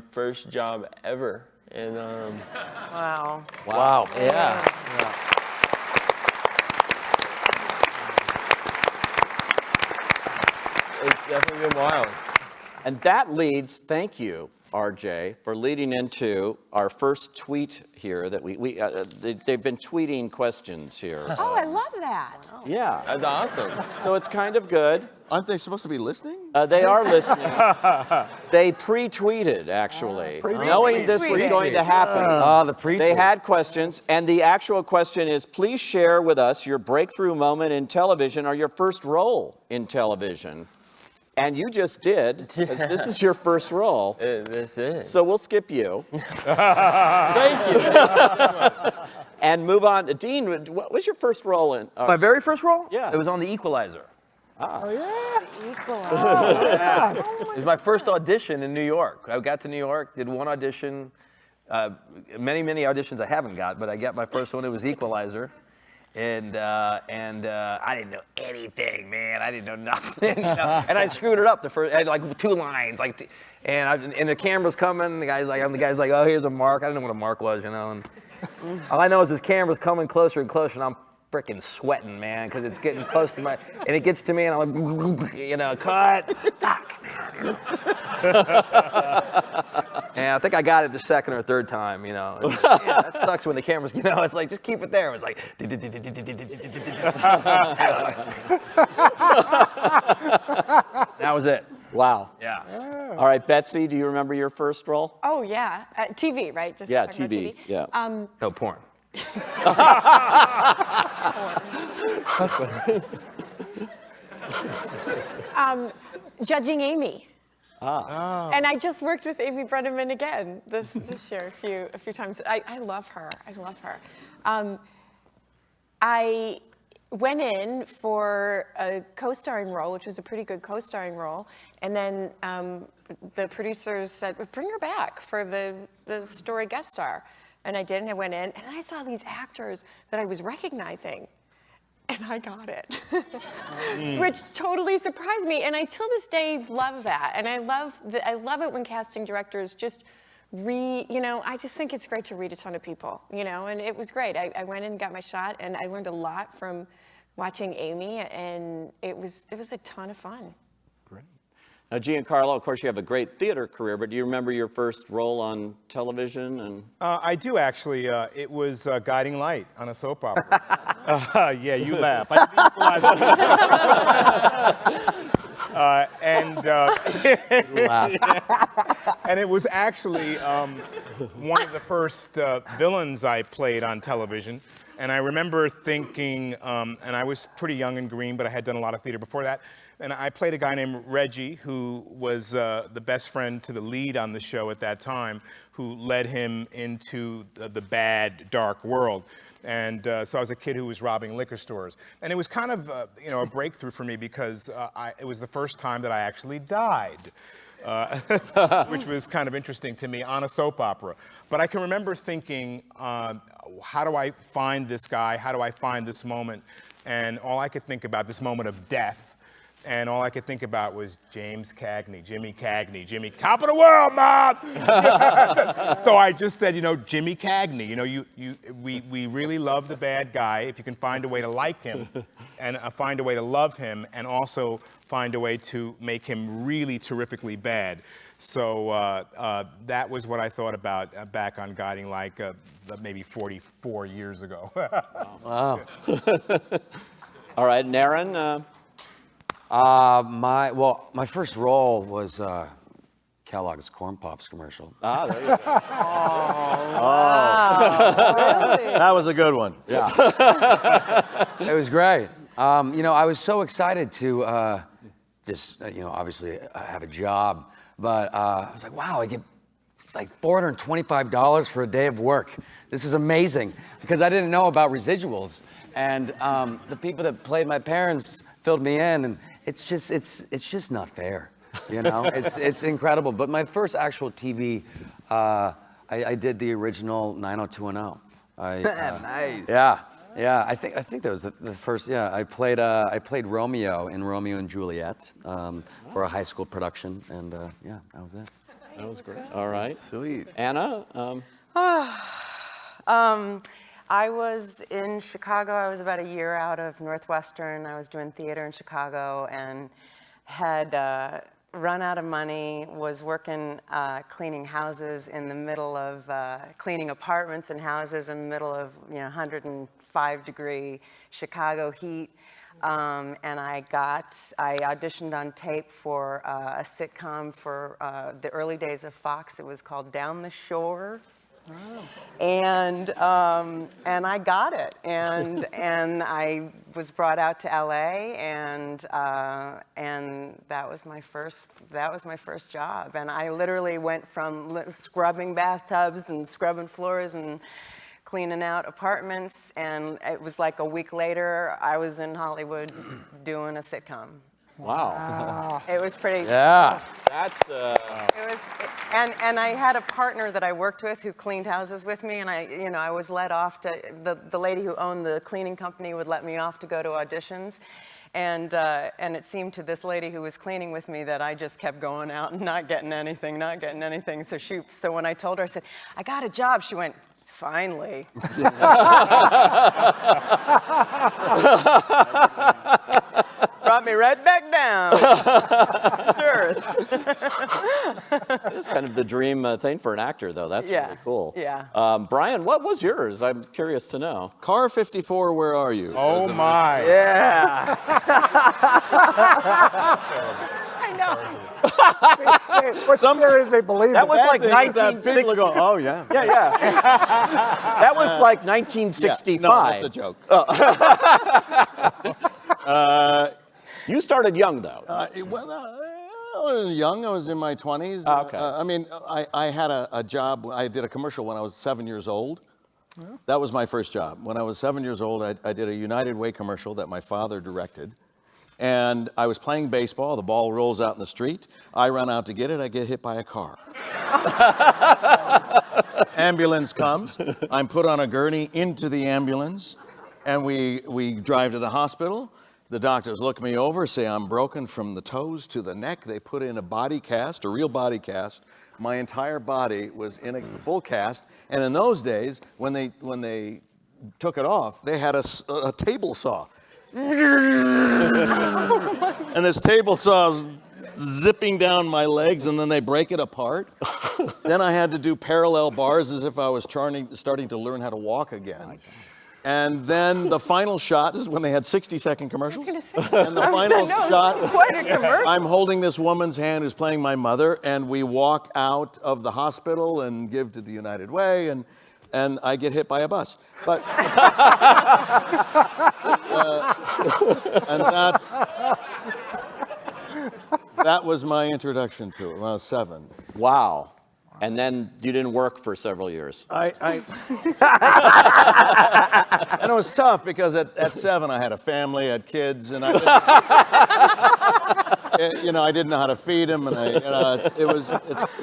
first job ever. And Wow. Wow. yeah. It's definitely been wild. And that leads, thank you, RJ, for leading into our first tweet here that they've been tweeting questions here. Oh, I love that. Yeah. That's awesome. So it's kind of good. Aren't they supposed to be listening? They are listening. They pre-tweeted, actually, knowing this was going to happen. The pre-tweet. They had questions, and the actual question is, please share with us your breakthrough moment in television or your first role in television. And you just did, because this is your first role. This is. So we'll skip you. Thank you. And move on. Dean, what was your first role in? My very first role? Yeah. It was on The Equalizer. Oh, yeah. It was my first audition in New York. I got to New York, did one audition. Many auditions I haven't got, but I got my first one. It was Equalizer. And I didn't know anything, man. I didn't know nothing, And I screwed it up the first. I had like 2 lines, and the camera's coming. The guy's like, oh, here's a mark. I didn't know what a mark was, And all I know is this camera's coming closer and closer, and I'm freaking sweating, man, because it's getting close to my. And it gets to me, and I'm like, cut. Fuck, man. And I think I got it the second or third time, Yeah, that sucks when the camera's, it's like, just keep it there. It was like, that was it. Wow. Yeah. All right, Betsy, do you remember your first role? Oh, yeah. TV, right? Just Yeah, talking TV. about Yeah. No, porn. Judging Amy. And I just worked with Amy Brenneman again this year a few times. I love her. I love her. I went in for a co-starring role, which was a pretty good co-starring role, and then the producers said, bring her back for the story guest star. And I did, and I went in, and I saw these actors that I was recognizing, and I got it, which totally surprised me. And I, till this day, love that. And I love it when casting directors just I just think it's great to read a ton of people, and it was great. I went in and got my shot, and I learned a lot from watching Amy, and it was a ton of fun. Great. Now, Giancarlo, of course, you have a great theater career, but do you remember your first role on television? And I do, actually. It was Guiding Light on a soap opera. Yeah, you laugh. I and it was actually one of the first villains I played on television. And I remember thinking, and I was pretty young and green, but I had done a lot of theater before that. And I played a guy named Reggie, who was the best friend to the lead on the show at that time, who led him into the bad, dark world. And so I was a kid who was robbing liquor stores. And it was kind of, a breakthrough for me because it was the first time that I actually died, which was kind of interesting to me on a soap opera. But I can remember thinking, how do I find this guy? How do I find this moment? And all I could think about, this moment of death, and all I could think about was Jimmy Cagney, top of the world, Mom! So I just said, Jimmy Cagney, we really love the bad guy. If you can find a way to like him, and find a way to love him, and also find a way to make him really terrifically bad. So that was what I thought about back on Guiding Light maybe 44 years ago. Wow. All right, Darren. My first role was Kellogg's Corn Pops commercial. There you go. Really? That was a good one. Yeah. It was great. I was so excited to obviously have a job, but I was like, wow, I get like $425 for a day of work. This is amazing, because I didn't know about residuals. And the people that played my parents filled me in, and it's just not fair, It's incredible. But my first actual TV, I did the original 90210. Nice. Yeah. I think that was the first. Yeah, I played Romeo in Romeo and Juliet for a high school production, and that was it. That was great. All right. Sweet. Anna, I was in Chicago. I was about a year out of Northwestern. I was doing theater in Chicago and had run out of money, was working cleaning houses in the middle of, cleaning apartments and houses in the middle of 105-degree Chicago heat. And I auditioned on tape for a sitcom for the early days of Fox. It was called Down the Shore. And I got it, and I was brought out to LA, and that was my first job. And I literally went from scrubbing bathtubs and scrubbing floors and cleaning out apartments, and it was like a week later I was in Hollywood doing a sitcom. wow. It was pretty. Yeah. That's, It was, and I had a partner that I worked with who cleaned houses with me, and I was let off to, the lady who owned the cleaning company would let me off to go to auditions, and it seemed to this lady who was cleaning with me that I just kept going out and not getting anything. So when I told her, I said, I got a job, she went, finally. Brought me right back down to earth. it's kind of the dream thing for an actor, though. That's Yeah, really cool. yeah. Brian, what was yours? I'm curious to know. Car 54, where are you? Oh my. Yeah. I know. What's scary is they believe That it. was like People 1960. go, oh, yeah. Yeah, yeah. That was like 1965. No, that's a joke. You started young, though. I was young. I was in my 20s. Okay. I mean, I had a job. I did a commercial when I was 7 years old. That was my first job. When I was 7 years old, I did a United Way commercial that my father directed. And I was playing baseball. The ball rolls out in the street. I run out to get it. I get hit by a car. Ambulance comes. I'm put on a gurney into the ambulance. And we drive to the hospital. The doctors look me over, say I'm broken from the toes to the neck. They put in a body cast, a real body cast. My entire body was in a full cast. And in those days, when they took it off, they had a table saw. And this table saw's zipping down my legs, and then they break it apart. Then I had to do parallel bars as if I was starting to learn how to walk again. And then the final shot, this is when they had 60-second commercials. And the final shot, Quite a commercial. I'm holding this woman's hand who's playing my mother, and we walk out of the hospital and give to the United Way, and I get hit by a bus. But and that was my introduction to it when I was 7. Wow. And then you didn't work for several years. And it was tough because at 7 I had a family, I had kids, and I didn't know how to feed them, and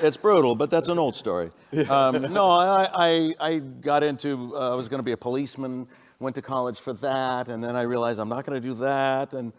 it's brutal, but that's an old story. I got into I was going to be a policeman, went to college for that, and then I realized I'm not going to do that, and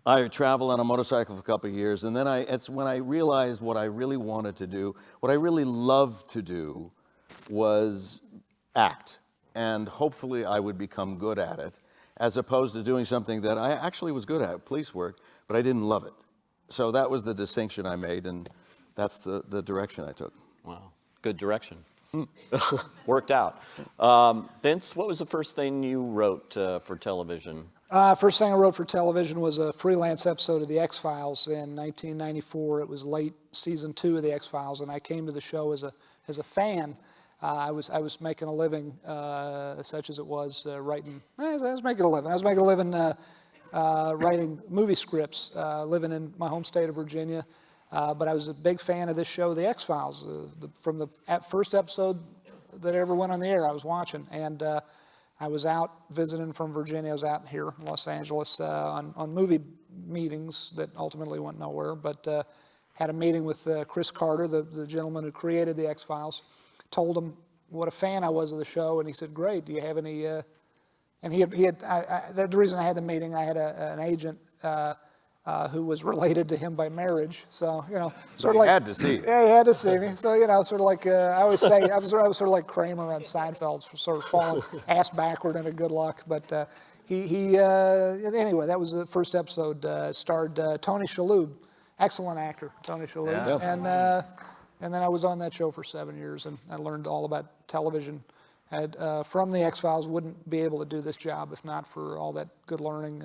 I traveled on a motorcycle for a couple of years, and then it's when I realized what I really wanted to do, what I really loved to do was act, and hopefully I would become good at it, as opposed to doing something that I actually was good at, police work, but I didn't love it. So that was the distinction I made, and that's the direction I took. Wow. Good direction. Worked out. Vince, what was the first thing you wrote for television? First thing I wrote for television was a freelance episode of The X-Files in 1994. It was late season 2 of The X-Files, and I came to the show as a fan. I was making a living, such as it was, writing. I was making a living. I was making a living writing movie scripts, living in my home state of Virginia. But I was a big fan of this show, The X-Files. From the first episode that ever went on the air, I was watching, and I was out visiting from Virginia. I was out here in Los Angeles on movie meetings that ultimately went nowhere, but had a meeting with Chris Carter, the gentleman who created The X-Files, told him what a fan I was of the show, and he said, great, do you have any, and the reason I had the meeting, I had an agent who was related to him by marriage. So, sort he of like. had to see you. Yeah, he had to see me. So, sort of like, I always say, I was sort of like Kramer on Seinfeld, sort of falling ass backward into good luck. But anyway, that was the first episode. Starred Tony Shalhoub, excellent actor, Tony Shalhoub. Yeah. And then I was on that show for 7 years, and I learned all about television. From the X-Files, wouldn't be able to do this job if not for all that good learning,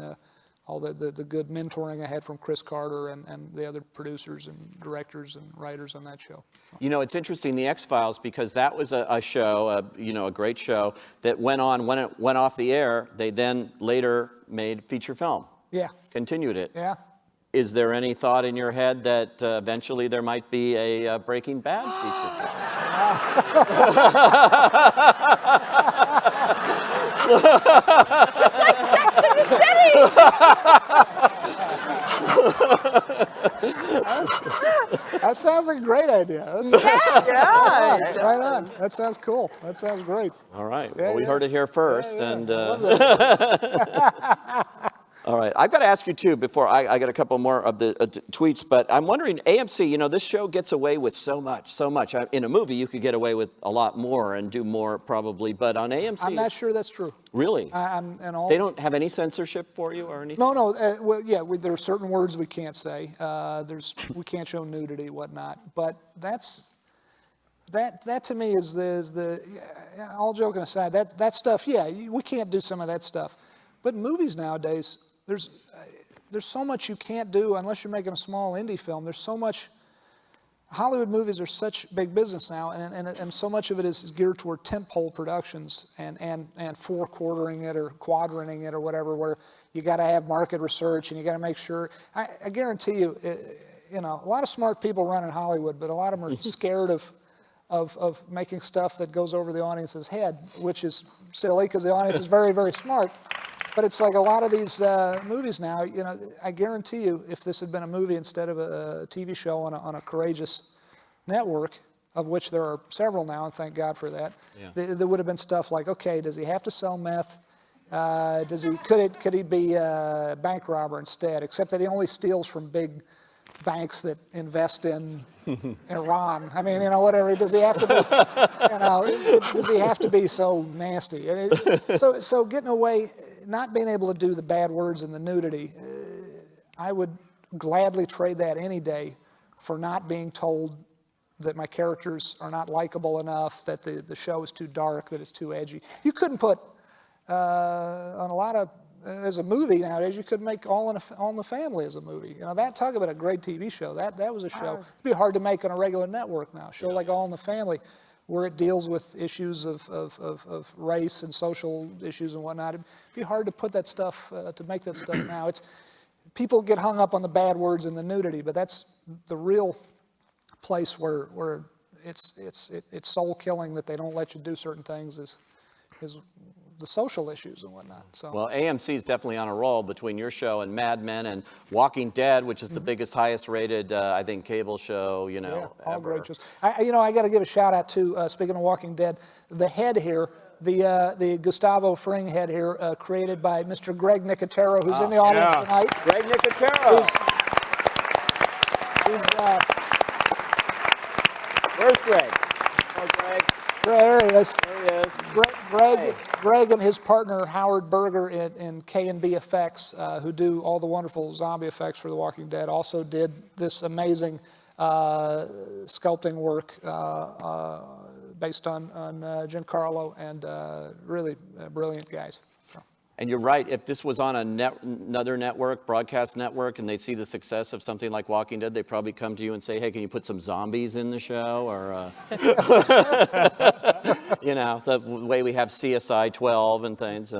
all the good mentoring I had from Chris Carter and the other producers and directors and writers on that show. It's interesting, the X-Files, because that was a show, a great show that went on. When it went off the air, they then later made feature film. Yeah. Continued it. Yeah. Is there any thought in your head that eventually there might be a Breaking Bad feature Just like Sex in the City. That sounds like a great idea. Yeah. Right on. That sounds cool. That sounds great. All right. Yeah, Well, we yeah. heard it here first. Yeah, And I love that. all right. I've got to ask you, too, before I got a couple more of the tweets, but I'm wondering, AMC, this show gets away with so much. In a movie, you could get away with a lot more and do more, probably, but on AMC... I'm not sure that's true. Really? They don't have any censorship for you or anything? No. Well, yeah, there are certain words we can't say. We can't show nudity, whatnot. But that to me is the all joking aside, that stuff, yeah, we can't do some of that stuff. But movies nowadays, there's so much you can't do unless you're making a small indie film. There's so much. Hollywood movies are such big business now, and so much of it is geared toward tentpole productions and four-quartering it or quadranting it or whatever, where you got to have market research and you got to make sure. I guarantee you, a lot of smart people run in Hollywood, but a lot of them are scared of making stuff that goes over the audience's head, which is silly because the audience is very, very smart. But it's like a lot of these movies now, I guarantee you, if this had been a movie instead of a TV show on a courageous network, of which there are several now, and thank God for that, there would have been stuff like, okay, does he have to sell meth? Could he be a bank robber instead? Except that he only steals from big banks that invest in Iran. I mean, whatever. Does he have to be? Does he have to be so nasty? So getting away, not being able to do the bad words and the nudity, I would gladly trade that any day for not being told that my characters are not likable enough, that the show is too dark, that it's too edgy. You couldn't put on a lot of. As a movie nowadays, you could make All in the Family as a movie. Talk about a great TV show. That was a show. It'd be hard to make on a regular network now. A show like All in the Family, where it deals with issues of race and social issues and whatnot. It'd be hard to put that stuff, to make that stuff now. People get hung up on the bad words and the nudity, but that's the real place where it's soul killing that they don't let you do certain things is the social issues and whatnot. So. Well, AMC is definitely on a roll between your show and Mad Men and Walking Dead, which is the biggest, highest rated, I think, cable show, all ever. great shows. I got to give a shout out to, speaking of Walking Dead, the head here, the Gustavo Fring head here, created by Mr. Greg Nicotero, who's in the audience tonight. Greg Nicotero. Where's Greg? Oh, Greg. There he is. There he is. Greg and his partner Howard Berger in K&B Effects, who do all the wonderful zombie effects for The Walking Dead, also did this amazing sculpting work based on Giancarlo, and really brilliant guys. So. And you're right, if this was on another network, broadcast network, and they see the success of something like Walking Dead, they probably come to you and say, hey, can you put some zombies in the show? Or, the way we have CSI 12 and things.